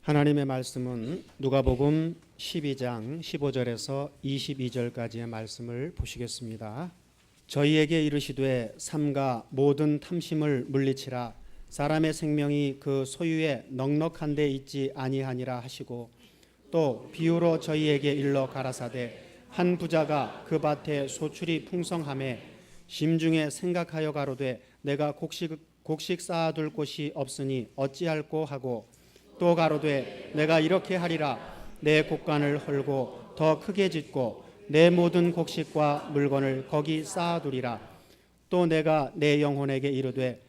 하나님의 말씀은 누가복음 12장 15절에서 22절까지의 말씀을 보시겠습니다. 저희에게 이르시되 삼가 모든 탐심을 물리치라. 사람의 생명이 그 소유에 넉넉한 데 있지 아니하니라 하시고, 또 비유로 저희에게 일러 가라사대 한 부자가 그 밭에 소출이 풍성하매 심중에 생각하여 가로되 내가 곡식 쌓아둘 곳이 없으니 어찌할꼬 하고, 또 가로되 내가 이렇게 하리라. 내 곡간을 헐고 더 크게 짓고 내 모든 곡식과 물건을 거기 쌓아두리라. 또 내가 내 영혼에게 이르되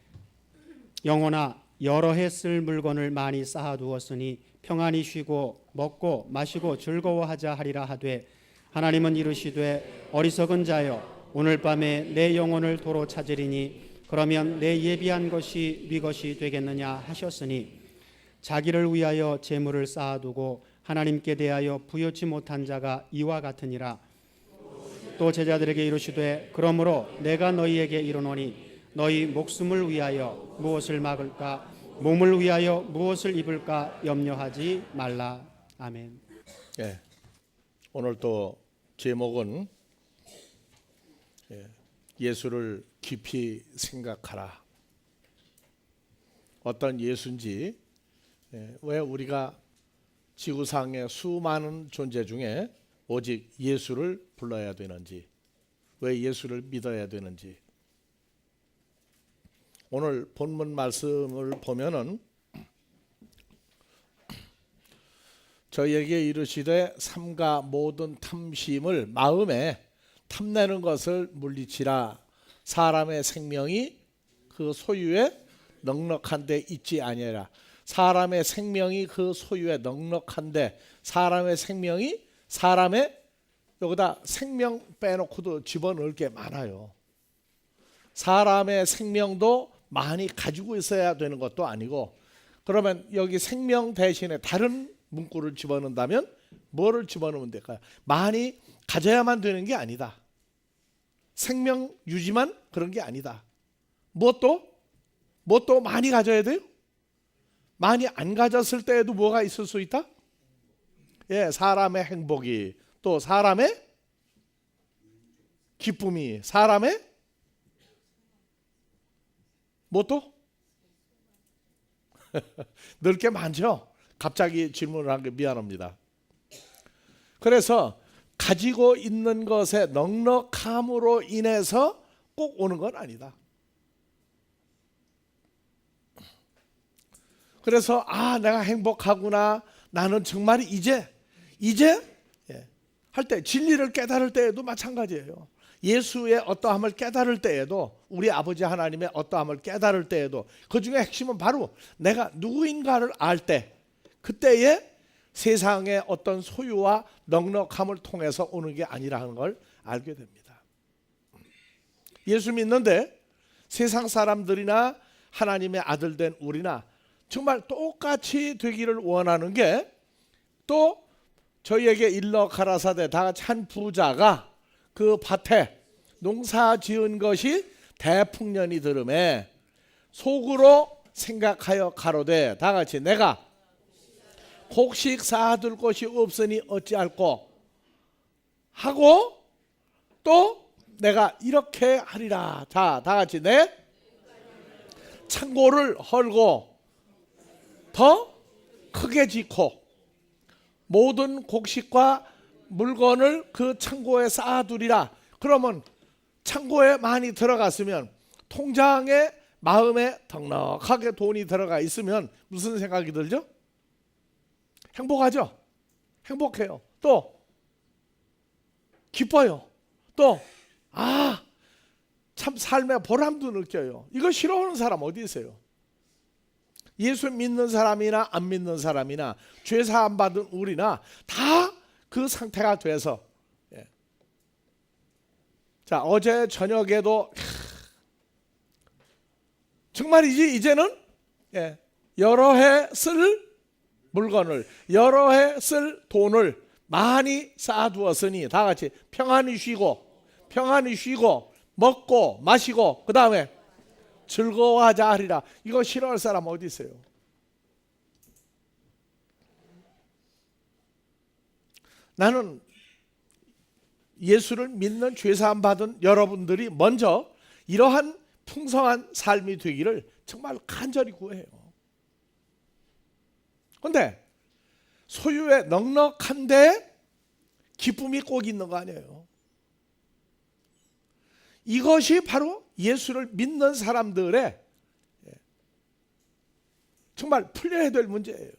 영혼아, 여러 해 쓸 물건을 많이 쌓아두었으니 평안히 쉬고 먹고 마시고 즐거워하자 하리라 하되, 하나님은 이르시되 어리석은 자여, 오늘 밤에 내 영혼을 도로 찾으리니 그러면 내 예비한 것이 네 것이 되겠느냐 하셨으니, 자기를 위하여 재물을 쌓아두고 하나님께 대하여 부여치 못한 자가 이와 같으니라. 또 제자들에게 이르시되 그러므로 내가 너희에게 이르노니 너희 목숨을 위하여 무엇을 먹을까, 몸을 위하여 무엇을 입을까 염려하지 말라. 아멘. 예, 오늘 또 제목은 예수를 깊이 생각하라. 어떤 예수인지, 왜 우리가 지구상의 수많은 존재 중에 오직 예수를 불러야 되는지, 왜 예수를 믿어야 되는지. 오늘 본문 말씀을 보면은 저희에게 이르시되 삼가 모든 탐심을, 마음에 탐내는 것을 물리치라. 사람의 생명이 그 소유에 넉넉한 데 있지 아니하라. 사람의 생명이 그 소유에 넉넉한데, 사람의 생명이, 사람의, 여기다 생명 빼놓고도 집어넣을 게 많아요. 사람의 생명도 많이 가지고 있어야 되는 것도 아니고, 그러면 여기 생명 대신에 다른 문구를 집어넣는다면 뭐를 집어넣으면 될까요? 많이 가져야만 되는 게 아니다. 생명 유지만 그런 게 아니다. 뭐 또 많이 가져야 돼요? 많이 안 가졌을 때에도 뭐가 있을 수 있다? 예, 사람의 행복이, 또 사람의 기쁨이, 사람의 뭐 또? 늘 게 많죠? 갑자기 질문을 한 게 미안합니다. 그래서 가지고 있는 것의 넉넉함으로 인해서 꼭 오는 건 아니다. 그래서 내가 행복하구나, 나는 정말 이제 할 때, 진리를 깨달을 때에도 마찬가지예요. 예수의 어떠함을 깨달을 때에도, 우리 아버지 하나님의 어떠함을 깨달을 때에도 그 중에 핵심은 바로 내가 누구인가를 알 때, 그때에 세상의 어떤 소유와 넉넉함을 통해서 오는 게 아니라는 걸 알게 됩니다. 예수 믿는데 세상 사람들이나 하나님의 아들 된 우리나 정말 똑같이 되기를 원하는 게, 또 저희에게 일러 가라사대 다 같이 한 부자가 그 밭에 농사 지은 것이 대풍년이 들음에 속으로 생각하여 가로되, 다 같이 내가 곡식 쌓아둘 곳이 없으니 어찌할꼬 하고, 또 내가 이렇게 하리라. 자, 다 같이 내 창고를 헐고 더 크게 짓고 모든 곡식과 물건을 그 창고에 쌓아두리라. 그러면 창고에 많이 들어갔으면, 통장에, 마음에 넉넉하게 돈이 들어가 있으면 무슨 생각이 들죠? 행복하죠? 행복해요. 또 기뻐요. 또 참 삶의 보람도 느껴요. 이거 싫어하는 사람 어디 있어요? 예수 믿는 사람이나 안 믿는 사람이나 죄 사함 받은 우리나 다 그 상태가 돼서, 자, 어제 저녁에도 정말이지, 이제는 여러 해 쓸 물건을, 여러 해 쓸 돈을 많이 쌓아두었으니, 다 같이 평안히 쉬고 먹고 마시고 그 다음에 즐거워하자 하리라. 이거 싫어할 사람 어디 있어요? 나는 예수를 믿는 죄사함 받은 여러분들이 먼저 이러한 풍성한 삶이 되기를 정말 간절히 구해요. 그런데 소유에 넉넉한데 기쁨이 꼭 있는 거 아니에요. 이것이 바로 예수를 믿는 사람들의 정말 풀려야 될 문제예요.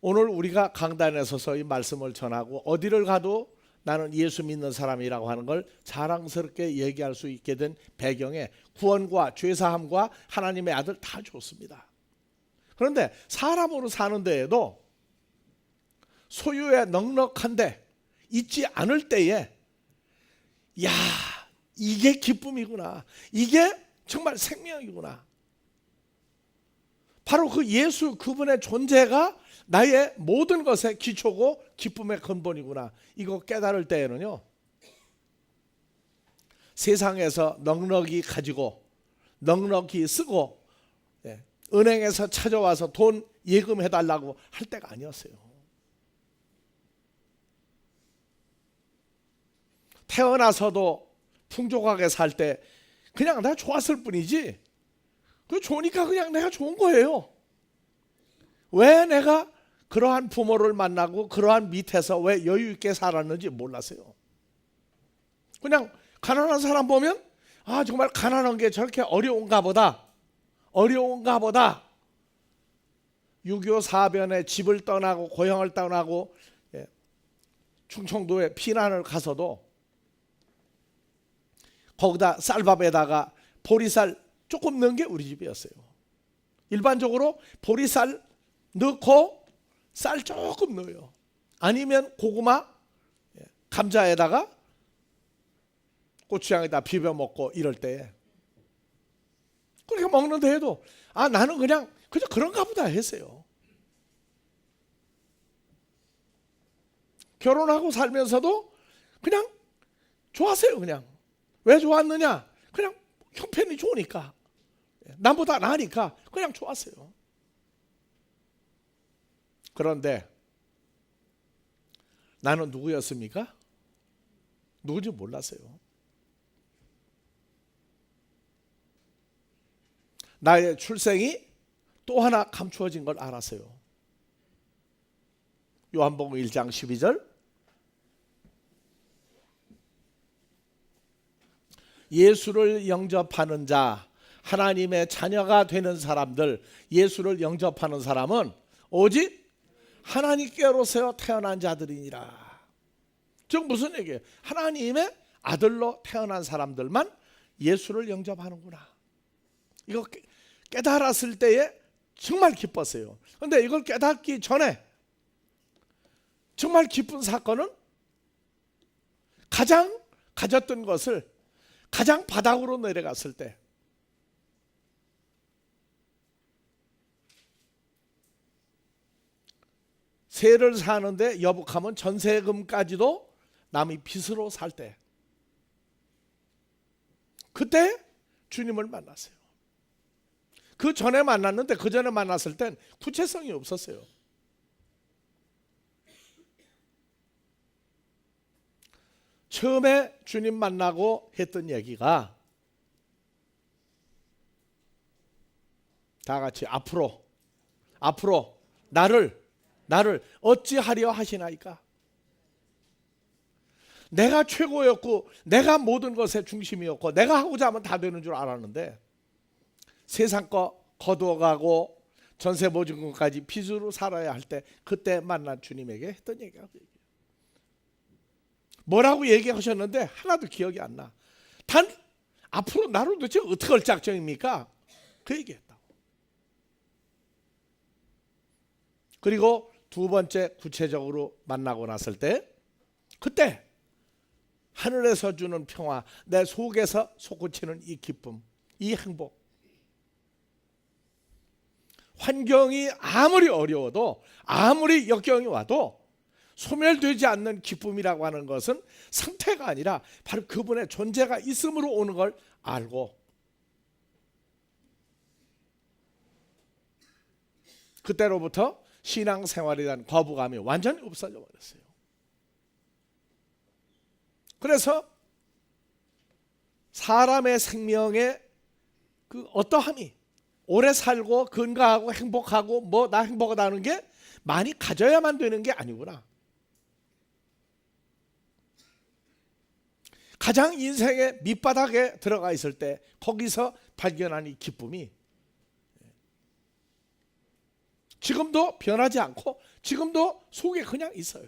오늘 우리가 강단에 서서 이 말씀을 전하고 어디를 가도 나는 예수 믿는 사람이라고 하는 걸 자랑스럽게 얘기할 수 있게 된 배경에 구원과 죄사함과 하나님의 아들 다 좋습니다. 그런데 사람으로 사는 데에도 소유에 넉넉한데 있지 않을 때에 야, 이게 기쁨이구나. 이게 정말 생명이구나. 바로 그 예수 그분의 존재가 나의 모든 것의 기초고 기쁨의 근본이구나. 이거 깨달을 때에는요, 세상에서 넉넉히 가지고 넉넉히 쓰고 은행에서 찾아와서 돈 예금해달라고 할 때가 아니었어요. 태어나서도 풍족하게 살 때 그냥 내가 좋았을 뿐이지, 그 좋으니까 그냥 내가 좋은 거예요. 왜 내가 그러한 부모를 만나고 그러한 밑에서 왜 여유 있게 살았는지 몰랐어요. 그냥 가난한 사람 보면 아, 정말 가난한 게 저렇게 어려운가 보다. 6.25 사변에 집을 떠나고 고향을 떠나고 충청도에 피난을 가서도 거기다 쌀밥에다가 보리쌀 조금 넣은 게 우리 집이었어요. 일반적으로 보리쌀 넣고 쌀 조금 넣어요. 아니면 고구마, 감자에다가 고추장에다 비벼 먹고 이럴 때 그렇게 먹는데 해도 아, 나는 그냥 그런가 보다 했어요. 결혼하고 살면서도 그냥 좋았어요. 그냥 왜 좋았느냐? 그냥 형편이 좋으니까, 남보다 나으니까 그냥 좋았어요. 그런데 나는 누구였습니까? 누군지 몰랐어요. 나의 출생이 또 하나 감추어진 걸 알았어요. 요한복음 1장 12절, 예수를 영접하는 자, 하나님의 자녀가 되는 사람들, 예수를 영접하는 사람은 오직 하나님께로서 태어난 자들이니라. 즉 무슨 얘기예요? 하나님의 아들로 태어난 사람들만 예수를 영접하는구나. 이거 깨달았을 때에 정말 기뻤어요. 그런데 이걸 깨닫기 전에 정말 기쁜 사건은 가장 가졌던 것을 가장 바닥으로 내려갔을 때, 세를 사는데 여북하면 전세금까지도 남이 빚으로 살 때, 그때 주님을 만났어요. 그 전에 만났는데 그 전에 만났을 땐 구체성이 없었어요. 처음에 주님 만나고 했던 얘기가 다 같이 앞으로 나를 어찌하려 하시나이까. 내가 최고였고 내가 모든 것의 중심이었고 내가 하고자 하면 다 되는 줄 알았는데 세상 거 거두어가고 전세 보증금까지 빚으로 살아야 할 때 그때 만난 주님에게 했던 얘기가 그 얘기예요. 뭐라고 얘기하셨는데 하나도 기억이 안 나. 단 앞으로 나를 도대체 어떻게 할 작정입니까? 그 얘기했다고. 그리고 두 번째 구체적으로 만나고 났을 때 그때 하늘에서 주는 평화, 내 속에서 솟구치는 이 기쁨, 이 행복, 환경이 아무리 어려워도 아무리 역경이 와도 소멸되지 않는 기쁨이라고 하는 것은 상태가 아니라 바로 그분의 존재가 있음으로 오는 걸 알고, 그때로부터 신앙생활에 대한 거부감이 완전히 없어져 버렸어요. 그래서 사람의 생명의 그 어떠함이 오래 살고 건강하고 행복하고 뭐 나 행복하다는 게 많이 가져야만 되는 게 아니구나. 가장 인생의 밑바닥에 들어가 있을 때 거기서 발견한 이 기쁨이 지금도 변하지 않고 지금도 속에 그냥 있어요.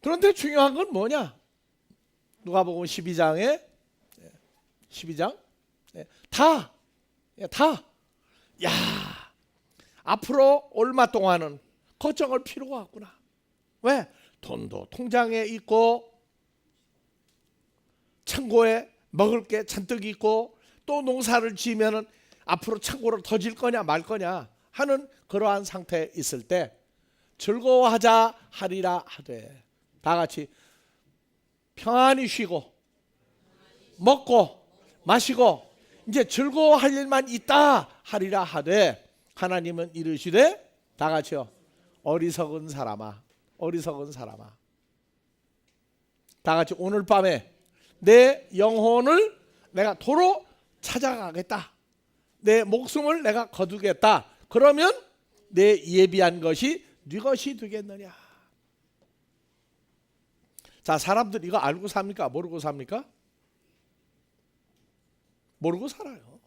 그런데 중요한 건 뭐냐? 누가복음 12장 다 야, 앞으로 얼마 동안은 걱정할 필요가 없구나. 왜? 돈도 통장에 있고 창고에 먹을 게 잔뜩 있고 또 농사를 지으면은 앞으로 창고를 더 질 거냐 말 거냐 하는 그러한 상태에 있을 때 즐거워하자 하리라 하되, 다 같이 평안히 쉬고 먹고 마시고 이제 즐거워할 일만 있다 하리라 하되, 하나님은 이르시되, 다 같이요, 어리석은 사람아, 어리석은 사람아. 다 같이 오늘 밤에 내 영혼을 내가 도로 찾아가겠다. 내 목숨을 내가 거두겠다. 그러면 내 예비한 것이 네 것이 되겠느냐. 자, 사람들 이거 알고 삽니까? 모르고 삽니까? 모르고 살아요.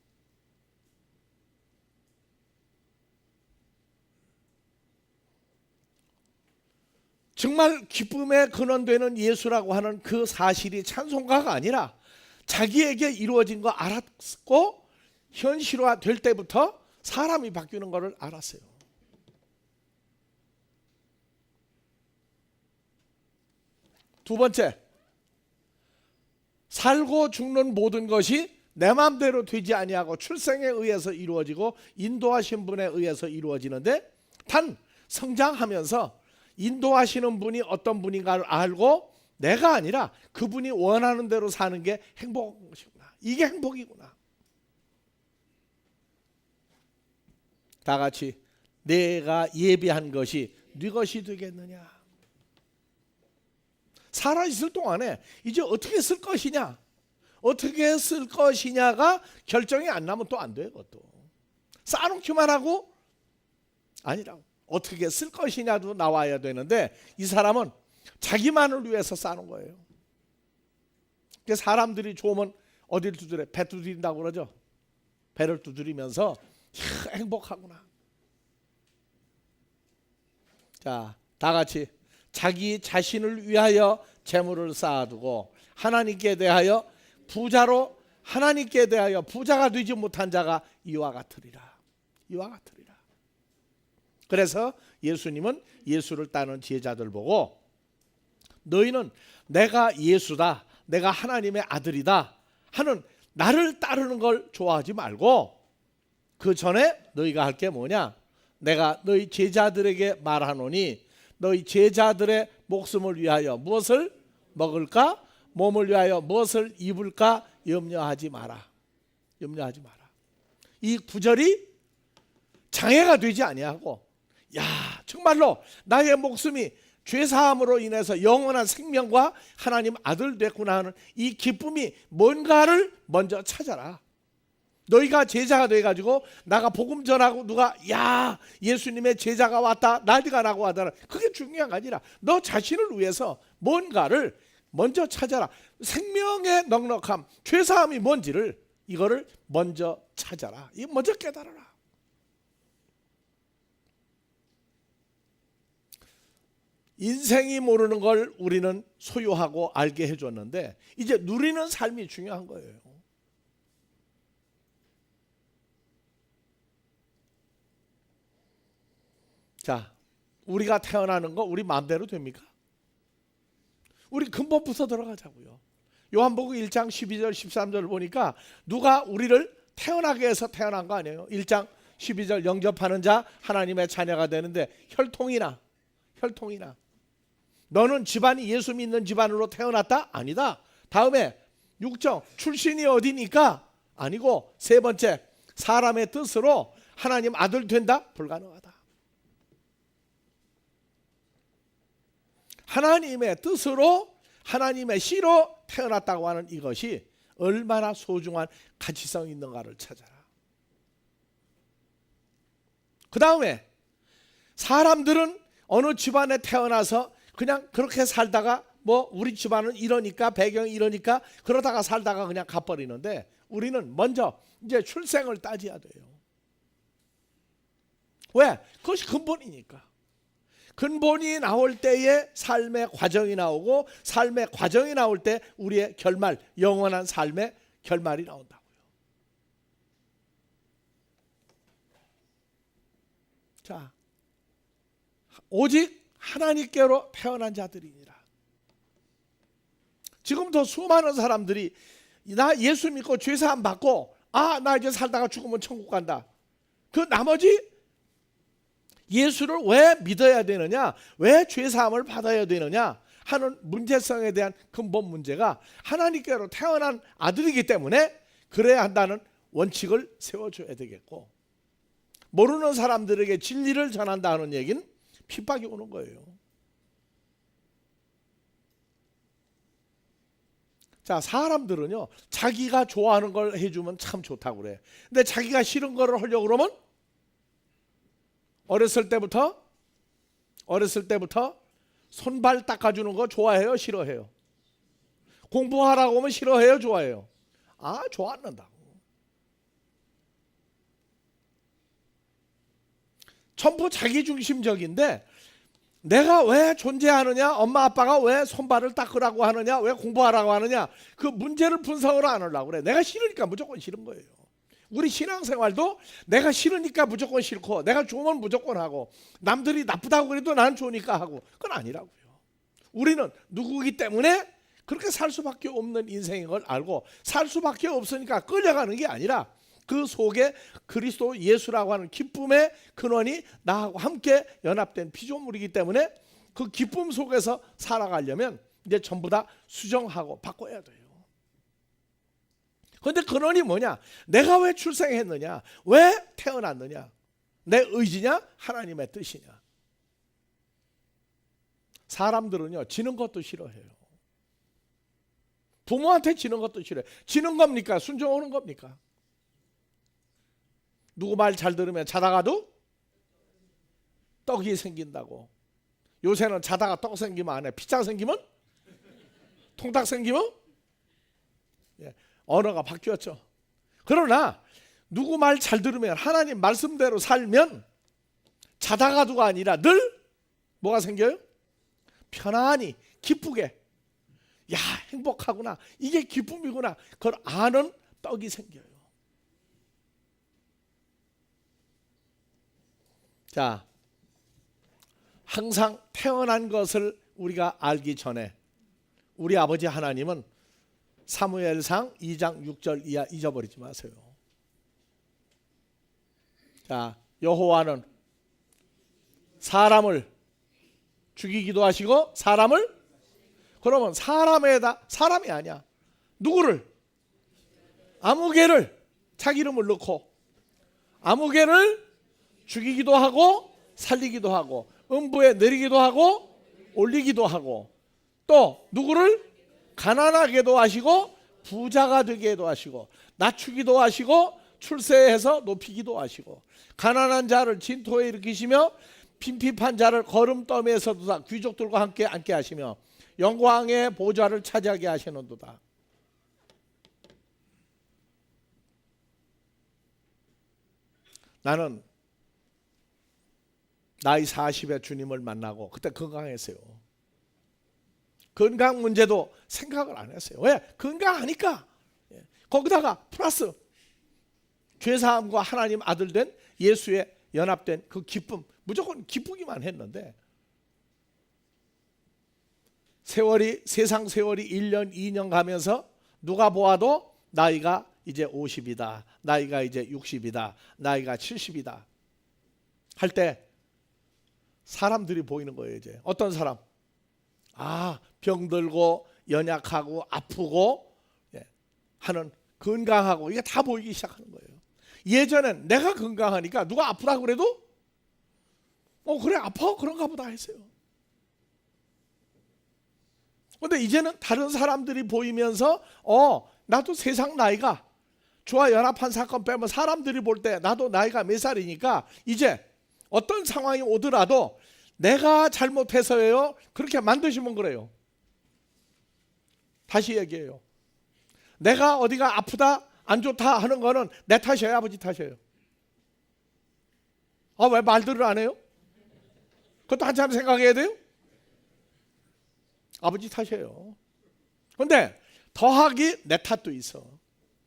정말 기쁨의 근원되는 예수라고 하는 그 사실이 찬송가가 아니라 자기에게 이루어진 거 알았고 현실화 될 때부터 사람이 바뀌는 것을 알았어요. 두 번째, 살고 죽는 모든 것이 내 마음대로 되지 아니하고 출생에 의해서 이루어지고 인도하신 분에 의해서 이루어지는데, 단 성장하면서 인도하시는 분이 어떤 분인가를 알고 내가 아니라 그분이 원하는 대로 사는 게 행복이구나. 이게 행복이구나. 다 같이 내가 예비한 것이 네 것이 되겠느냐. 살아있을 동안에 이제 어떻게 쓸 것이냐, 어떻게 쓸 것이냐가 결정이 안 나면 또 안 돼요. 그것도 쌓아놓기만 하고 아니라고. 어떻게 쓸 것이냐도 나와야 되는데 이 사람은 자기만을 위해서 쌓는 거예요. 사람들이 좋으면 어디를 두드려? 배 두드린다고 그러죠. 배를 두드리면서 행복하구나. 자, 다 같이 자기 자신을 위하여 재물을 쌓아두고 하나님께 대하여 부자로, 하나님께 대하여 부자가 되지 못한 자가 이와 같으리라. 이와 같으리라. 그래서 예수님은 예수를 따르는 제자들 보고 너희는 내가 예수다, 내가 하나님의 아들이다 하는 나를 따르는 걸 좋아하지 말고 그 전에 너희가 할 게 뭐냐? 내가 너희 제자들에게 말하노니 너희 제자들의 목숨을 위하여 무엇을 먹을까? 몸을 위하여 무엇을 입을까? 염려하지 마라. 염려하지 마라. 이 구절이 장애가 되지 아니하고, 야, 정말로 나의 목숨이 죄사함으로 인해서 영원한 생명과 하나님 아들 됐구나 하는 이 기쁨이 뭔가를 먼저 찾아라. 너희가 제자가 돼가지고 나가 복음 전하고 누가 야 예수님의 제자가 왔다 난리가 나고 하더라, 그게 중요한 게 아니라 너 자신을 위해서 뭔가를 먼저 찾아라. 생명의 넉넉함, 죄사함이 뭔지를 이거를 먼저 찾아라. 이거 먼저 깨달아라. 인생이 모르는 걸 우리는 소유하고 알게 해줬는데 이제 누리는 삶이 중요한 거예요. 자, 우리가 태어나는 거 우리 마음대로 됩니까? 우리 근본부터 들어가자고요. 요한복음 1장 12절 13절 보니까 누가 우리를 태어나게 해서 태어난 거 아니에요. 1장 12절 영접하는 자 하나님의 자녀가 되는데 혈통이나 너는 집안이 예수 믿는 집안으로 태어났다? 아니다. 다음에 육정, 출신이 어디니까? 아니고 세 번째, 사람의 뜻으로 하나님 아들 된다? 불가능하다. 하나님의 뜻으로 하나님의 씨로 태어났다고 하는 이것이 얼마나 소중한 가치성 있는가를 찾아라. 그 다음에 사람들은 어느 집안에 태어나서 그냥 그렇게 살다가 뭐 우리 집안은 이러니까 배경이 이러니까 그러다가 살다가 그냥 가버리는데 우리는 먼저 이제 출생을 따져야 돼요. 왜? 그것이 근본이니까. 근본이 나올 때에 삶의 과정이 나오고 삶의 과정이 나올 때 우리의 결말, 영원한 삶의 결말이 나온다고요. 자, 오직 하나님께로 태어난 자들이니라. 지금도 수많은 사람들이 나 예수 믿고 죄사함 받고 나 이제 살다가 죽으면 천국 간다. 그 나머지 예수를 왜 믿어야 되느냐, 왜 죄사함을 받아야 되느냐 하는 문제성에 대한 근본 문제가 하나님께로 태어난 아들이기 때문에 그래야 한다는 원칙을 세워줘야 되겠고, 모르는 사람들에게 진리를 전한다는 얘기는 핍박이 오는 거예요. 자, 사람들은요 자기가 좋아하는 걸 해주면 참 좋다고 그래. 근데 자기가 싫은 거를 하려고 그러면 어렸을 때부터 손발 닦아주는 거 좋아해요, 싫어해요? 공부하라고 하면 싫어해요, 좋아해요? 좋아한다고. 전부 자기중심적인데 내가 왜 존재하느냐, 엄마 아빠가 왜 손발을 닦으라고 하느냐, 왜 공부하라고 하느냐, 그 문제를 분석을 안 하려고 그래. 내가 싫으니까 무조건 싫은 거예요. 우리 신앙생활도 내가 싫으니까 무조건 싫고, 내가 좋으면 무조건 하고, 남들이 나쁘다고 그래도 나는 좋으니까 하고, 그건 아니라고요. 우리는 누구이기 때문에 그렇게 살 수밖에 없는 인생인 걸 알고, 살 수밖에 없으니까 끌려가는 게 아니라 그 속에 그리스도 예수라고 하는 기쁨의 근원이 나하고 함께 연합된 피조물이기 때문에 그 기쁨 속에서 살아가려면 이제 전부 다 수정하고 바꿔야 돼요. 그런데 근원이 뭐냐? 내가 왜 출생했느냐? 왜 태어났느냐? 내 의지냐? 하나님의 뜻이냐? 사람들은요 지는 것도 싫어해요. 부모한테 지는 것도 싫어해요. 지는 겁니까? 순종하는 겁니까? 누구 말 잘 들으면 자다가도 떡이 생긴다고. 요새는 자다가 떡 생기면 안 해. 피자 생기면? 통닭 생기면? 언어가 바뀌었죠. 그러나 누구 말 잘 들으면 하나님 말씀대로 살면 자다가도가 아니라 늘 뭐가 생겨요? 편안히 기쁘게, 야 행복하구나, 이게 기쁨이구나, 그걸 아는 떡이 생겨요. 자, 항상 태어난 것을 우리가 알기 전에 우리 아버지 하나님은 사무엘상 2장 6절 이하 잊어버리지 마세요. 자, 여호와는 사람을 죽이기도 하시고 사람을, 그러면 사람이 아니야. 누구를? 아무개를, 자기 이름을 넣고 아무개를 죽이기도 하고 살리기도 하고 음부에 내리기도 하고 올리기도 하고, 또 누구를? 가난하게도 하시고 부자가 되게도 하시고 낮추기도 하시고 출세해서 높이기도 하시고, 가난한 자를 진토에 일으키시며 빈핍한 자를 거름더미에서 두사 귀족들과 함께 앉게 하시며 영광의 보좌를 차지하게 하시는도다. 나는 나이 40에 주님을 만나고 그때 건강했어요. 건강 문제도 생각을 안 했어요. 왜? 건강하니까. 거기다가 플러스 죄사함과 하나님 아들 된 예수의 연합된 그 기쁨, 무조건 기쁘기만 했는데 세상 세월이 1년 2년 가면서 누가 보아도 나이가 이제 50이다, 나이가 이제 60이다, 나이가 70이다 할 때 사람들이 보이는 거예요. 이제 어떤 사람? 병들고 연약하고 아프고 하는 건강하고 이게 다 보이기 시작하는 거예요. 예전엔 내가 건강하니까 누가 아프다고 그래도 그래 아파 그런가 보다 했어요. 근데 이제는 다른 사람들이 보이면서 나도 세상 나이가 주와 연합한 사건 빼면 사람들이 볼 때 나도 나이가 몇 살이니까 이제 어떤 상황이 오더라도 내가 잘못해서요 그렇게 만드시면 그래요. 다시 얘기해요. 내가 어디가 아프다 안 좋다 하는 거는 내 탓이에요, 아버지 탓이에요? 왜 말들을 안 해요? 그것도 한참 생각해야 돼요? 아버지 탓이에요. 근데 더하기 내 탓도 있어.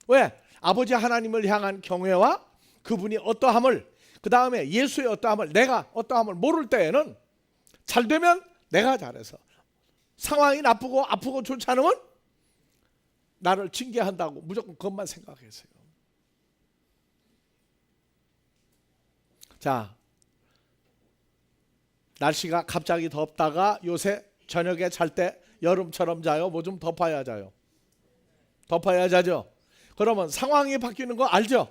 왜? 아버지 하나님을 향한 경외와 그분이 어떠함을, 그 다음에 예수의 어떠함을, 내가 어떠함을 모를 때에는 잘 되면 내가 잘해서, 상황이 나쁘고 아프고 좋지 않으면 나를 징계한다고 무조건 그것만 생각했어요. 자, 날씨가 갑자기 덥다가 요새 저녁에 잘 때 여름처럼 자요? 뭐 좀 덮어야 자요? 덮어야 자죠? 그러면 상황이 바뀌는 거 알죠?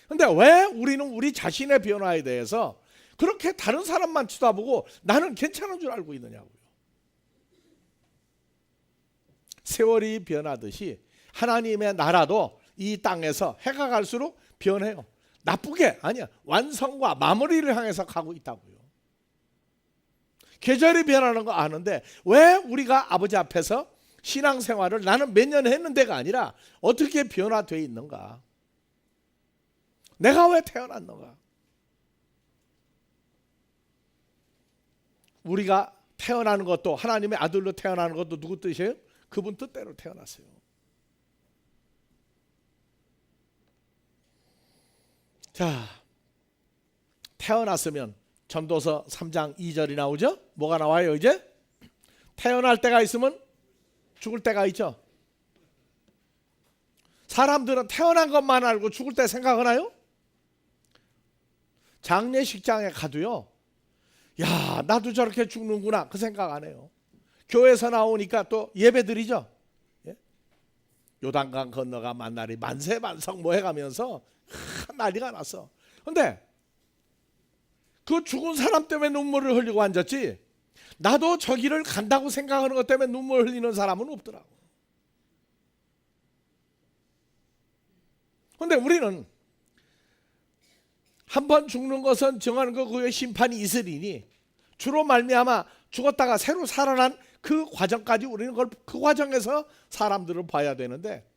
근데 왜 우리는 우리 자신의 변화에 대해서 그렇게 다른 사람만 쳐다보고 나는 괜찮은 줄 알고 있느냐고요. 세월이 변하듯이 하나님의 나라도 이 땅에서 해가 갈수록 변해요. 나쁘게 아니야. 완성과 마무리를 향해서 가고 있다고요. 계절이 변하는 거 아는데 왜 우리가 아버지 앞에서 신앙생활을 나는 몇 년 했는데가 아니라 어떻게 변화되어 있는가? 내가 왜 태어났는가? 우리가 태어나는 것도 하나님의 아들로 태어나는 것도 누구 뜻이에요? 그분 뜻대로 태어났어요. 자, 태어났으면 전도서 3장 2절이 나오죠? 뭐가 나와요 이제? 태어날 때가 있으면 죽을 때가 있죠. 사람들은 태어난 것만 알고 죽을 때 생각하나요? 장례식장에 가도요, 야 나도 저렇게 죽는구나 그 생각 안 해요. 교회에서 나오니까 또 예배드리죠. 예? 요단강 건너가 만날이 만세만성 뭐 해가면서 난리가 났어. 근데 그 죽은 사람 때문에 눈물을 흘리고 앉았지, 나도 저 길을 간다고 생각하는 것 때문에 눈물 흘리는 사람은 없더라고. 근데 우리는 한 번 죽는 것은 정하는 거 그의 심판이 있으리니 주로 말미암아 죽었다가 새로 살아난 그 과정까지 우리는 그 과정에서 사람들을 봐야 되는데,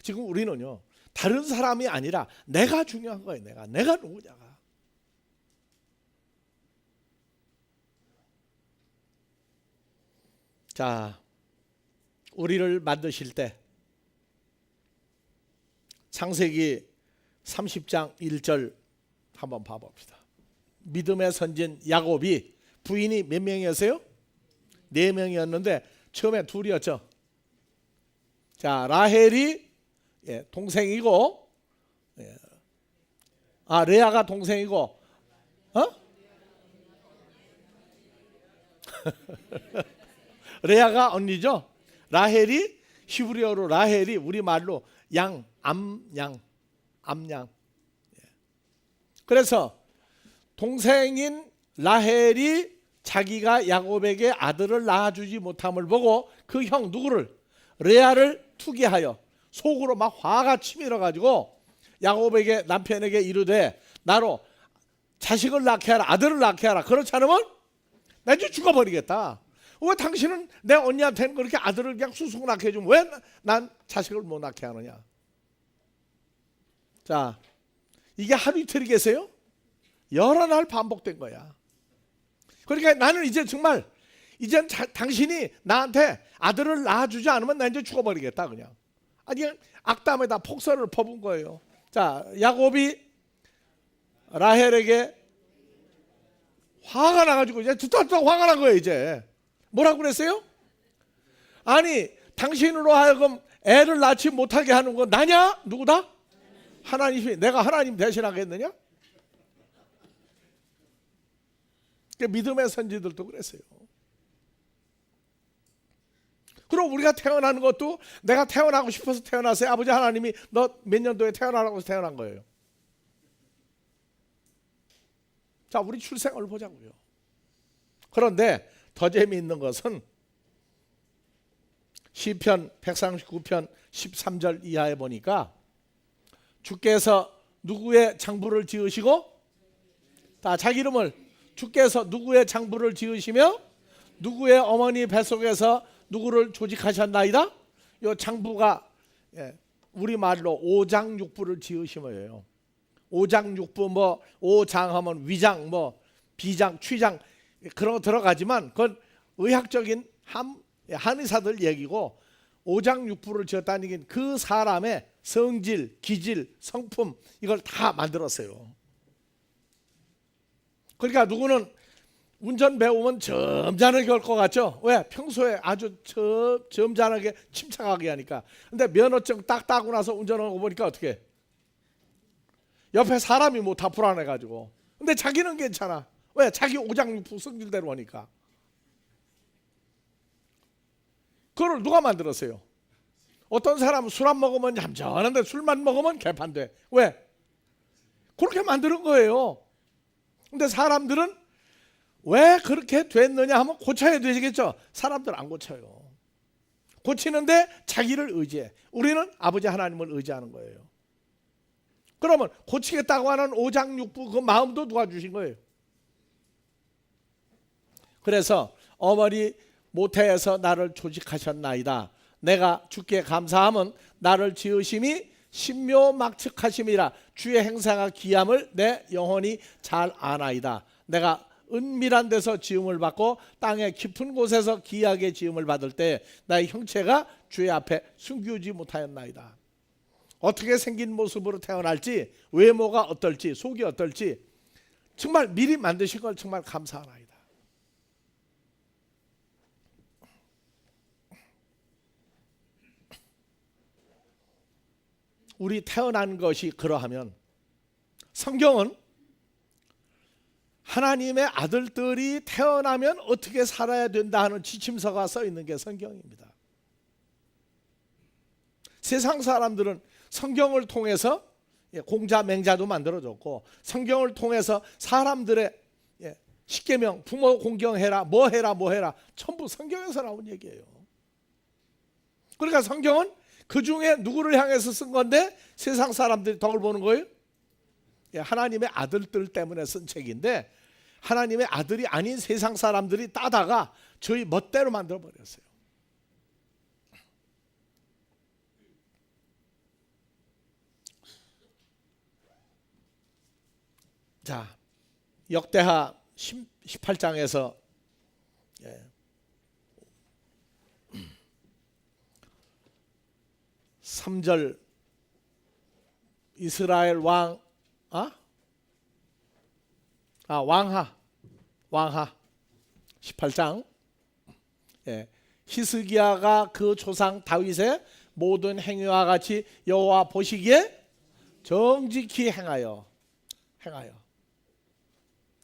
지금 우리는요 다른 사람이 아니라 내가 중요한 거예요. 내가 누구냐가. 자, 우리를 만드실 때 창세기 30장 1절 한번 봐봅시다. 믿음의 선진 야곱이 부인이 몇 명이었어요? 4명이었는데 처음에 둘이었죠. 자, 라헬이 동생이고, 레아가 동생이고, 레아가 언니죠. 라헬이 히브리어로 라헬이 우리말로 암양. 그래서 동생인 라헬이 자기가 야곱에게 아들을 낳아주지 못함을 보고 그 형 누구를? 레아를 투기하여 속으로 막 화가 치밀어 가지고 야곱에게, 남편에게 이르되 나로 자식을 낳게 하라, 아들을 낳게 하라. 그렇지 않으면 나 이제 죽어버리겠다. 왜 당신은 내 언니한테는 그렇게 아들을 그냥 수승 낳게 해주면 왜 난 자식을 못 낳게 하느냐? 자, 이게 하루 이틀이겠어요? 여러 날 반복된 거야. 그러니까 나는 이제 정말 이젠 당신이 나한테 아들을 낳아주지 않으면 나 이제 죽어버리겠다 그냥. 아니 악담에다 폭설을 퍼본 거예요. 자, 야곱이 라헬에게 화가 나가지고 이제 듣다 화가 난 거예요. 이제 뭐라고 그랬어요? 아니 당신으로 하여금 애를 낳지 못하게 하는 건 나냐? 누구다? 하나님이. 내가 하나님 대신하겠느냐? 믿음의 선지들도 그랬어요. 그럼 우리가 태어나는 것도 내가 태어나고 싶어서 태어났어요? 아버지 하나님이 너 몇 년도에 태어나라고 해서 태어난 거예요? 자, 우리 출생을 보자고요. 그런데 더 재미있는 것은 시편 139편 13절 이하에 보니까 주께서 누구의 장부를 지으시고, 다 자기 이름을, 주께서 누구의 장부를 지으시며 누구의 어머니 뱃속에서 누구를 조직하셨나이다. 이 장부가 우리말로 오장육부를 지으심이에요. 오장육부, 뭐 오장하면 위장, 뭐 비장, 취장 그런 거 들어가지만 그건 의학적인 한의사들 얘기고, 오장육부를 지었다는 게 그 사람의 성질, 기질, 성품 이걸 다 만들었어요. 그러니까 누구는 운전 배우면 점잖게 할 것 같죠? 왜? 평소에 아주 점잖게 침착하게 하니까. 근데 면허증 딱 따고 나서 운전하고 보니까 어떻게? 옆에 사람이 뭐 다 불안해가지고. 근데 자기는 괜찮아. 왜? 자기 오장육부 성질대로 하니까. 그걸 누가 만들었어요? 어떤 사람은 술 안 먹으면 얌전한데 술만 먹으면 개판돼. 왜? 그렇게 만드는 거예요. 근데 사람들은 왜 그렇게 됐느냐 하면 고쳐야 되겠죠. 사람들 안 고쳐요. 고치는데 자기를 의지해. 우리는 아버지 하나님을 의지하는 거예요. 그러면 고치겠다고 하는 오장육부 그 마음도 누가 주신 거예요? 그래서 어머니 모태에서 나를 조직하셨나이다. 내가 주께 감사함은 나를 지으심이 신묘막측하심이라. 주의 행사가 기함을 내 영혼이 잘 아나이다. 내가 은밀한 데서 지음을 받고 땅의 깊은 곳에서 기이하게 지음을 받을 때 나의 형체가 주의 앞에 숨기지 못하였나이다. 어떻게 생긴 모습으로 태어날지, 외모가 어떨지, 속이 어떨지 정말 미리 만드신 걸 정말 감사하나이다. 우리 태어난 것이 그러하면 성경은 하나님의 아들들이 태어나면 어떻게 살아야 된다 하는 지침서가 써 있는 게 성경입니다. 세상 사람들은 성경을 통해서 공자 맹자도 만들어줬고, 성경을 통해서 사람들의 십계명, 부모 공경해라, 뭐 해라 뭐 해라, 전부 성경에서 나온 얘기예요. 그러니까 성경은 그 중에 누구를 향해서 쓴 건데 세상 사람들이 덕을 보는 거예요? 하나님의 아들들 때문에 쓴 책인데, 하나님의 아들이 아닌 세상 사람들이 따다가 저희 멋대로 만들어 버렸어요. 자, 역대하 18장에서 3절 이스라엘 왕하 18장, 히스기야가 그 조상 다윗의 모든 행위와 같이 여호와 보시기에 정직히 행하여.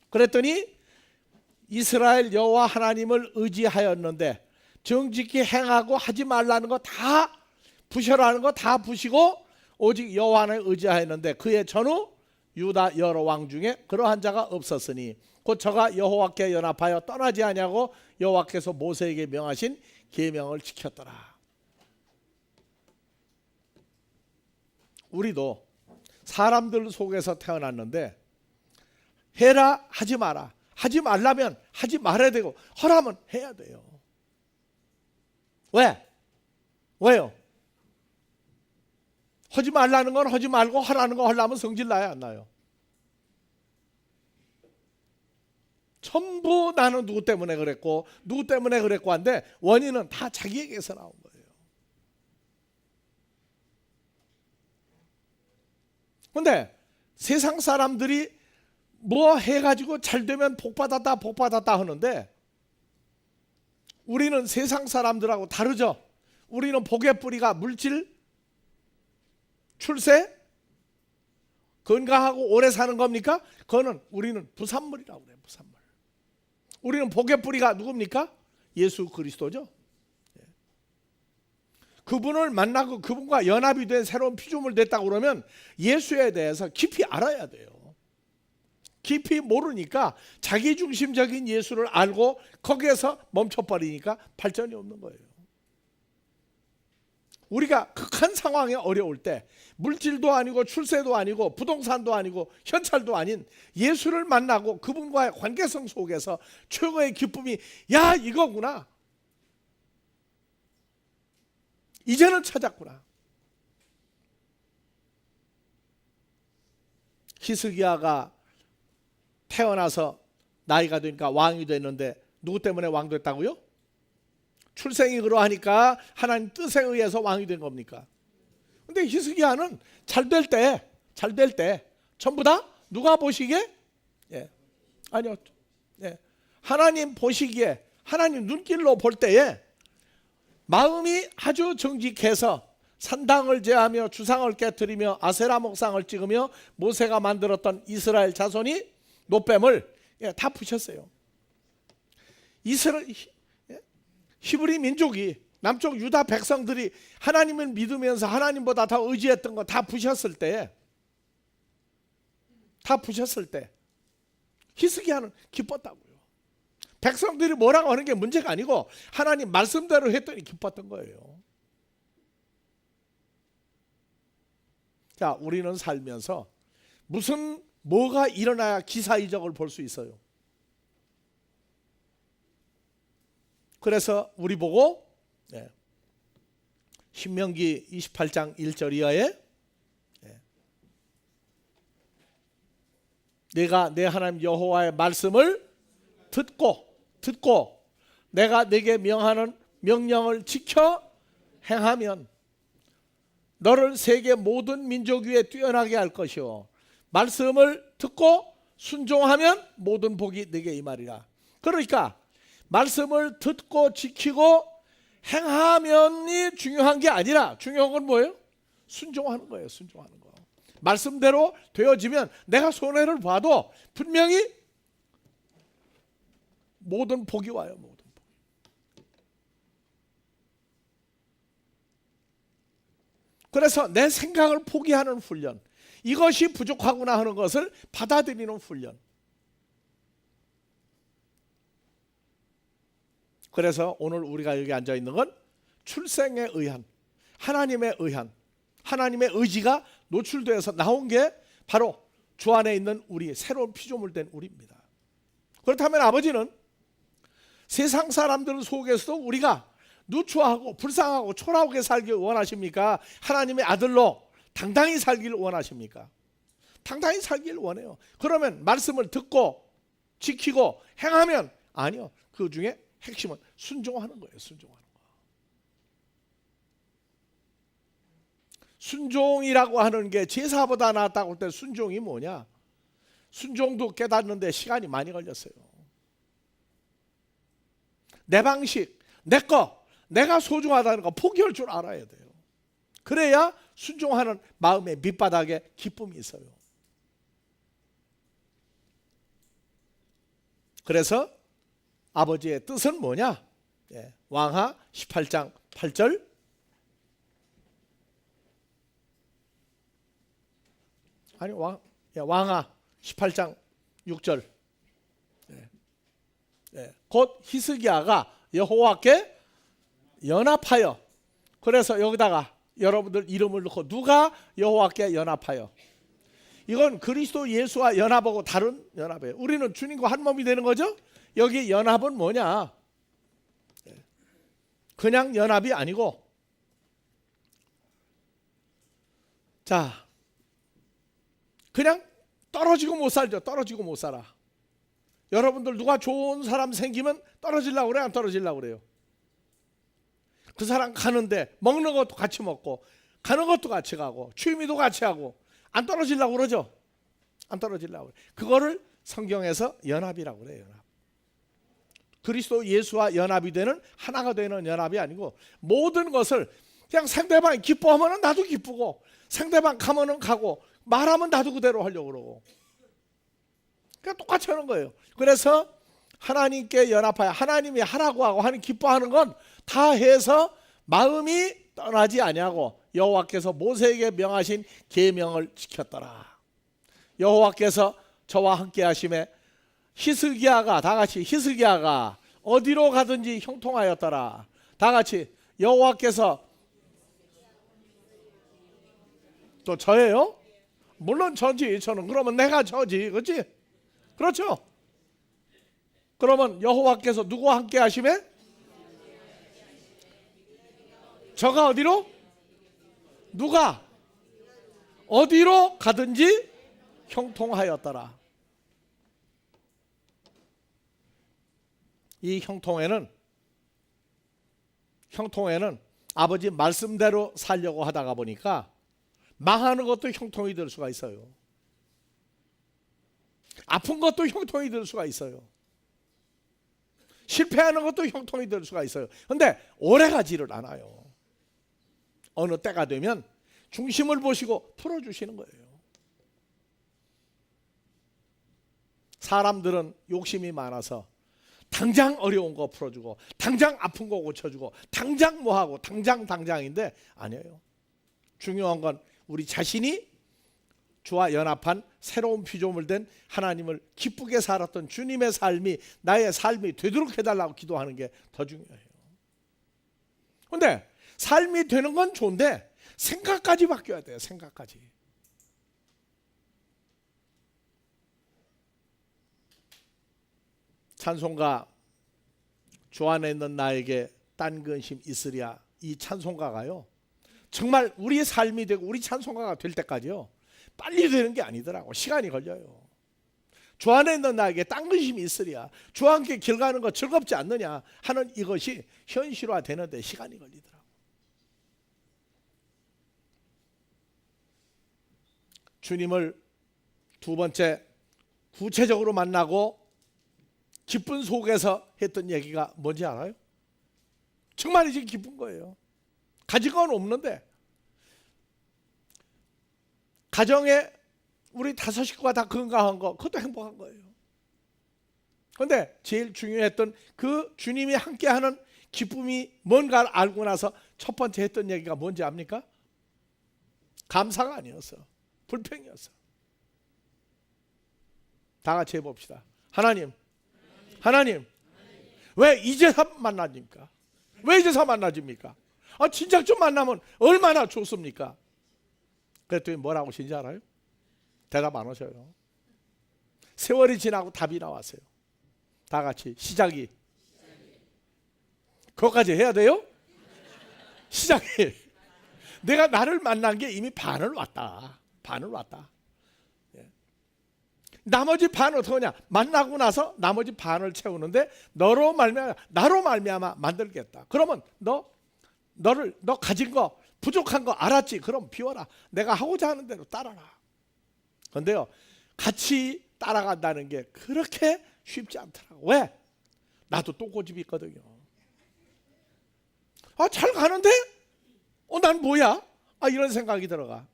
그랬더니 이스라엘 여호와 하나님을 의지하였는데 정직히 행하고 하지 말라는 거 다 부셔라는 거 다 부시고 오직 여호와를 의지하였는데 그의 전후 유다 여러 왕 중에 그러한 자가 없었으니 곧 저가 여호와께 연합하여 떠나지 아니하고 여호와께서 모세에게 명하신 계명을 지켰더라. 우리도 사람들 속에서 태어났는데 해라 하지 마라, 하지 말라면 하지 말아야 되고 하라면 해야 돼요. 왜요? 하지 말라는 건 하지 말고 하라는 거 하려면 성질 나야 안 나요? 전부 나는 누구 때문에 그랬고 누구 때문에 그랬고 한데 원인은 다 자기에게서 나온 거예요. 근데 세상 사람들이 뭐 해가지고 잘 되면 복 받았다 하는데 우리는 세상 사람들하고 다르죠. 우리는 복의 뿌리가 물질, 출세, 건강하고 오래 사는 겁니까? 그거는 우리는 부산물이라고 그래요. 부산물. 우리는 복의 뿌리가 누굽니까? 예수 그리스도죠. 그분을 만나고 그분과 연합이 된 새로운 피조물 됐다고 그러면 예수에 대해서 깊이 알아야 돼요. 깊이 모르니까 자기중심적인 예수를 알고 거기에서 멈춰버리니까 발전이 없는 거예요. 우리가 극한 상황에 어려울 때 물질도 아니고 출세도 아니고 부동산도 아니고 현찰도 아닌 예수를 만나고 그분과의 관계성 속에서 최고의 기쁨이 야 이거구나. 이제는 찾았구나. 히스기야가 태어나서 나이가 되니까 왕이 됐는데 누구 때문에 왕 됐다고요? 출생이 그러하니까 하나님 뜻에 의해서 왕이 된 겁니까? 근데 히스기야는 잘 될 때 전부 다 누가 보시기에? 아니요. 하나님 보시기에 하나님 눈길로 볼 때에 마음이 아주 정직해서 산당을 제하며 주상을 깨뜨리며 아세라 목상을 찍으며 모세가 만들었던 이스라엘 자손이 노뱀을 다 부셨어요. 히브리 민족이 남쪽 유다 백성들이 하나님을 믿으면서 하나님보다 더 의지했던 거 다 부셨을 때 히스기야는 기뻤다고요. 백성들이 뭐라고 하는 게 문제가 아니고 하나님 말씀대로 했더니 기뻤던 거예요. 자, 우리는 살면서 뭐가 일어나야 기사이적을 볼 수 있어요. 그래서 우리 보고 신명기 28장 1절 이하에 내가 내 하나님 여호와의 말씀을 듣고 내가 내게 명하는 명령을 지켜 행하면 너를 세계 모든 민족 위에 뛰어나게 할 것이요 말씀을 듣고 순종하면 모든 복이 내게 임하리라. 그러니까 말씀을 듣고 지키고 행하면이 중요한 게 아니라 중요한 건 뭐예요? 순종하는 거예요. 순종하는 거. 말씀대로 되어지면 내가 손해를 봐도 분명히 모든 복이 와요. 모든 복. 그래서 내 생각을 포기하는 훈련, 이것이 부족하구나 하는 것을 받아들이는 훈련. 그래서 오늘 우리가 여기 앉아 있는 건 출생에 의한 하나님의 의지가 노출되어서 나온 게 바로 주 안에 있는 우리 새로운 피조물 된 우리입니다. 그렇다면 아버지는 세상 사람들 속에서도 우리가 누추하고 불쌍하고 초라하게 살길 원하십니까? 하나님의 아들로 당당히 살기를 원하십니까? 당당히 살기를 원해요. 그러면 말씀을 듣고 지키고 행하면 아니요. 그 중에 핵심은 순종하는 거예요. 순종하는 거. 순종이라고 하는 게 제사보다 낫다고 할 때 순종이 뭐냐? 순종도 깨닫는데 시간이 많이 걸렸어요. 내 방식, 내 거, 내가 소중하다는 거 포기할 줄 알아야 돼요. 그래야 순종하는 마음의 밑바닥에 기쁨이 있어요. 그래서 아버지의 뜻은 뭐냐? 왕하 18장 8절 아니 왕하 18장 6절 곧 히스기야가 여호와께 연합하여 그래서 여기다가 여러분들 이름을 넣고 누가 여호와께 연합하여 이건 그리스도 예수와 연합하고 다른 연합이에요. 우리는 주님과 한 몸이 되는 거죠. 여기 연합은 뭐냐? 그냥 연합이 아니고 자 그냥 떨어지고 못 살죠. 떨어지고 못 살아. 여러분들 누가 좋은 사람 생기면 떨어지려고 그래? 안 떨어지려고 그래요? 그 사람 가는데 먹는 것도 같이 먹고 가는 것도 같이 가고 취미도 같이 하고 안 떨어지려고 그러죠? 안 떨어지려고 그래. 그거를 성경에서 연합이라고 그래요. 연합. 그리스도 예수와 연합이 되는 하나가 되는 연합이 아니고 모든 것을 그냥 상대방이 기뻐하면 나도 기쁘고 상대방 가면은 가고 말하면 나도 그대로 하려고 그러고 그냥 똑같이 하는 거예요. 그래서 하나님께 연합하여 하나님이 하라고 하고 하나님 기뻐하는 건 다 해서 마음이 떠나지 아니하고 여호와께서 모세에게 명하신 계명을 지켰더라. 여호와께서 저와 함께 하심에 히스기야가, 다 같이 히스기야가 어디로 가든지 형통하였더라. 다 같이 여호와께서, 또 저예요? 물론 저지. 저는 그러면 내가 저지, 그렇지? 그렇죠? 그러면 여호와께서 누구와 함께 하심에 저가 어디로? 누가 어디로 가든지 형통하였더라. 이 형통에는 아버지 말씀대로 살려고 하다가 보니까 망하는 것도 형통이 될 수가 있어요. 아픈 것도 형통이 될 수가 있어요. 실패하는 것도 형통이 될 수가 있어요. 그런데 오래 가지를 않아요. 어느 때가 되면 중심을 보시고 풀어주시는 거예요. 사람들은 욕심이 많아서 당장 어려운 거 풀어주고, 당장 아픈 거 고쳐주고, 당장 뭐하고, 당장인데 아니에요. 중요한 건 우리 자신이 주와 연합한 새로운 피조물 된 하나님을 기쁘게 살았던 주님의 삶이 나의 삶이 되도록 해달라고 기도하는 게 더 중요해요. 그런데 삶이 되는 건 좋은데 생각까지 바뀌어야 돼요. 생각까지. 찬송가 주 안에 있는 나에게 딴 근심 있으랴, 이 찬송가가요 정말 우리의 삶이 되고 우리 찬송가가 될 때까지요 빨리 되는 게 아니더라고. 시간이 걸려요. 주 안에 있는 나에게 딴 근심이 있으랴, 주와 함께 길 가는 거 즐겁지 않느냐 하는 이것이 현실화 되는데 시간이 걸리더라고. 주님을 두 번째 구체적으로 만나고 기쁜 속에서 했던 얘기가 뭔지 알아요? 정말 이제 기쁜 거예요. 가진 건 없는데 가정에 우리 5 식구가 다 건강한 거, 그것도 행복한 거예요. 그런데 제일 중요했던 그 주님이 함께하는 기쁨이 뭔가를 알고 나서 첫 번째 했던 얘기가 뭔지 압니까? 감사가 아니었어. 불평이었어. 다 같이 해봅시다. 하나님, 왜 이제서 만나집니까? 왜 이제서 만나집니까? 진작 좀 만나면 얼마나 좋습니까? 그랬더니 뭐라고 하신지 알아요? 대답 안 하셔요. 세월이 지나고 답이 나왔어요. 다 같이 시작이. 그것까지 해야 돼요? 시작이. 내가 나를 만난 게 이미 반을 왔다. 나머지 반은 어떻게 하냐? 만나고 나서 나머지 반을 채우는데 나로 말미암아 만들겠다. 그러면 너 가진 거 부족한 거 알았지? 그럼 비워라. 내가 하고자 하는 대로 따라라. 그런데요, 같이 따라간다는 게 그렇게 쉽지 않더라고. 왜? 나도 또 고집이 있거든요. 잘 가는데? 난 뭐야? 이런 생각이 들어가.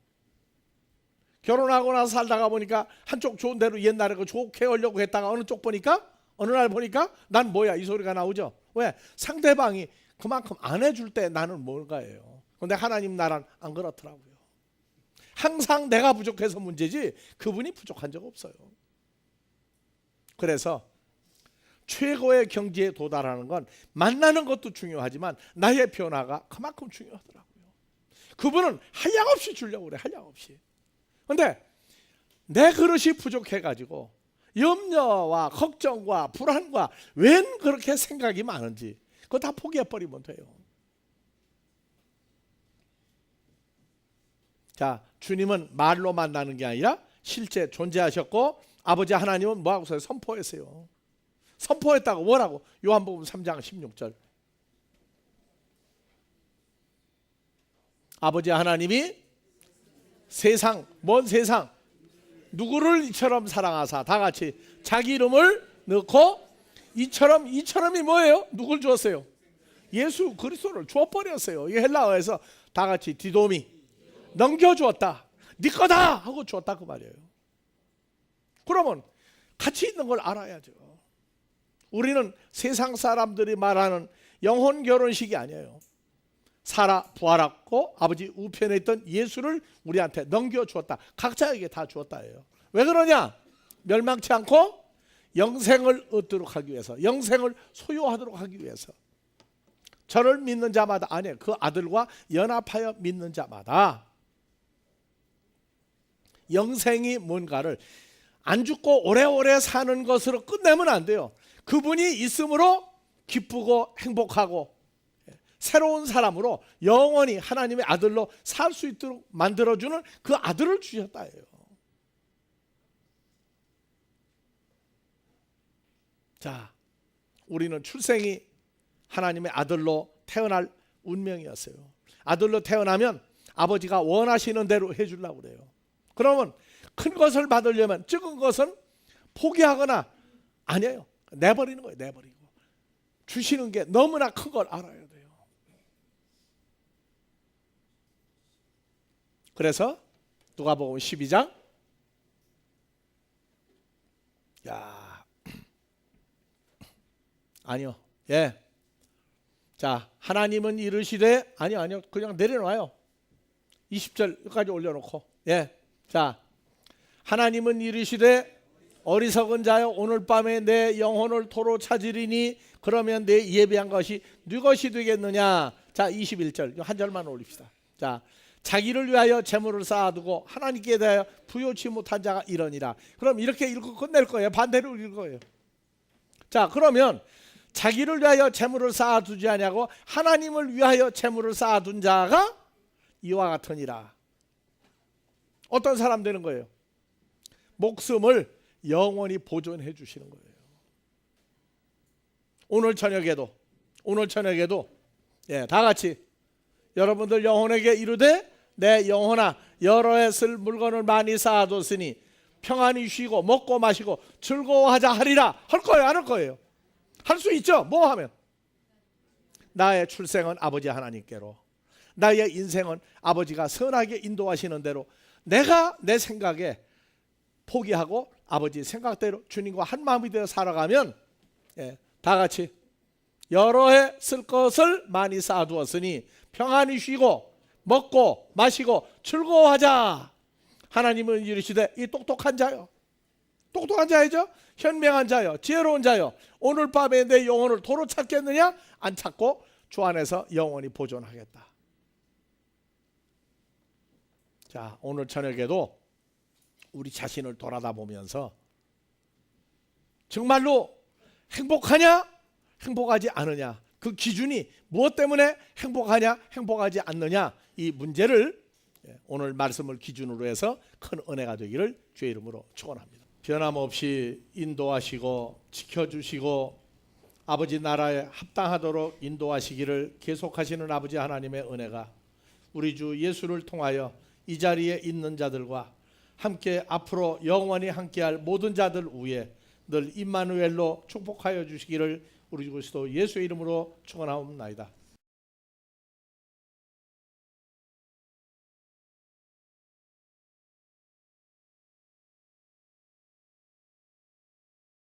결혼하고 나서 살다가 보니까 한쪽 좋은 대로 옛날에 좋게 하려고 했다가 어느 날 보니까 난 뭐야? 이 소리가 나오죠. 왜? 상대방이 그만큼 안 해줄 때 나는 뭔가예요. 그런데 하나님 나라는 안 그렇더라고요. 항상 내가 부족해서 문제지 그분이 부족한 적 없어요. 그래서 최고의 경지에 도달하는 건 만나는 것도 중요하지만 나의 변화가 그만큼 중요하더라고요. 그분은 한량없이 주려고 그래. 한량없이. 그런데 내 그릇이 부족해가지고 염려와 걱정과 불안과 웬 그렇게 생각이 많은지 그거 다 포기해버리면 돼요. 자, 주님은 말로 만나는 게 아니라 실제 존재하셨고 아버지 하나님은 뭐하고서 선포했어요. 선포했다고 뭐라고? 요한복음 3장 16절. 아버지 하나님이 먼 세상 누구를 이처럼 사랑하사, 다 같이 자기 이름을 넣고 이처럼이 뭐예요? 누굴 주었어요? 예수 그리스도를 주어버렸어요. 이 헬라어에서 다 같이 디도미, 넘겨주었다. 네 거다 하고 주었다 그 말이에요. 그러면 가치 있는 걸 알아야죠. 우리는 세상 사람들이 말하는 영혼 결혼식이 아니에요. 살아 부활하고 아버지 우편에 있던 예수를 우리한테 넘겨주었다. 각자에게 다 주었다예요. 왜 그러냐? 멸망치 않고 영생을 얻도록 하기 위해서, 영생을 소유하도록 하기 위해서. 저를 믿는 자마다, 아니 그 아들과 연합하여 믿는 자마다 영생이 뭔가를 안 죽고 오래오래 사는 것으로 끝내면 안 돼요. 그분이 있음으로 기쁘고 행복하고 새로운 사람으로 영원히 하나님의 아들로 살 수 있도록 만들어주는 그 아들을 주셨다예요. 자, 우리는 출생이 하나님의 아들로 태어날 운명이었어요. 아들로 태어나면 아버지가 원하시는 대로 해주려고 그래요. 그러면 큰 것을 받으려면 적은 것은 포기하거나 아니에요. 내버리는 거예요. 내버리고. 주시는 게 너무나 큰 걸 알아야 돼요. 그래서 누가복음 12장 아니요. 예. 자, 하나님은 이르시되 아니요. 그냥 내려놔요. 20절까지 올려놓고. 예. 자, 하나님은 이르시되 어리석은 자여 오늘 밤에 내 영혼을 도로 찾으리니 그러면 내 예비한 것이 네 것이 되겠느냐. 자, 21절 한 절만 올립시다. 자, 자기를 위하여 재물을 쌓아두고 하나님께 대하여 부요치 못한 자가 이러니라. 그럼 이렇게 읽고 끝낼 거예요. 반대로 읽을 거예요. 자, 그러면 자기를 위하여 재물을 쌓아두지 아니하고 하나님을 위하여 재물을 쌓아둔 자가 이와 같으니라. 어떤 사람 되는 거예요? 목숨을 영원히 보존해 주시는 거예요. 오늘 저녁에도 예, 다 같이 여러분들 영혼에게 이르되 내 영혼아 여러 해 쓸 물건을 많이 쌓아뒀으니 평안히 쉬고 먹고 마시고 즐거워하자 하리라. 할 거예요? 안 할 거예요? 할 수 있죠. 뭐 하면? 나의 출생은 아버지 하나님께로, 나의 인생은 아버지가 선하게 인도하시는 대로 내가 내 생각에 포기하고 아버지 생각대로 주님과 한 마음이 되어 살아가면 예, 다 같이 여러 해 쓸 것을 많이 쌓아두었으니 평안히 쉬고 먹고 마시고 즐거워하자. 하나님은 이르시되 이 똑똑한 자요, 똑똑한 자이죠. 현명한 자요, 지혜로운 자요, 오늘 밤에 내 영혼을 도로 찾겠느냐? 안 찾고 주 안에서 영원히 보존하겠다. 자, 오늘 저녁에도 우리 자신을 돌아다 보면서 정말로 행복하냐? 행복하지 않느냐? 그 기준이 무엇 때문에 행복하냐? 행복하지 않느냐? 이 문제를 오늘 말씀을 기준으로 해서 큰 은혜가 되기를 주의 이름으로 축원합니다. 변함없이 인도하시고 지켜주시고 아버지 나라에 합당하도록 인도하시기를 계속하시는 아버지 하나님의 은혜가 우리 주 예수를 통하여 이 자리에 있는 자들과 함께 앞으로 영원히 함께할 모든 자들 위에 늘 임마누엘로 축복하여 주시기를 우리 주 그리스도 예수의 이름으로 축원하옵나이다.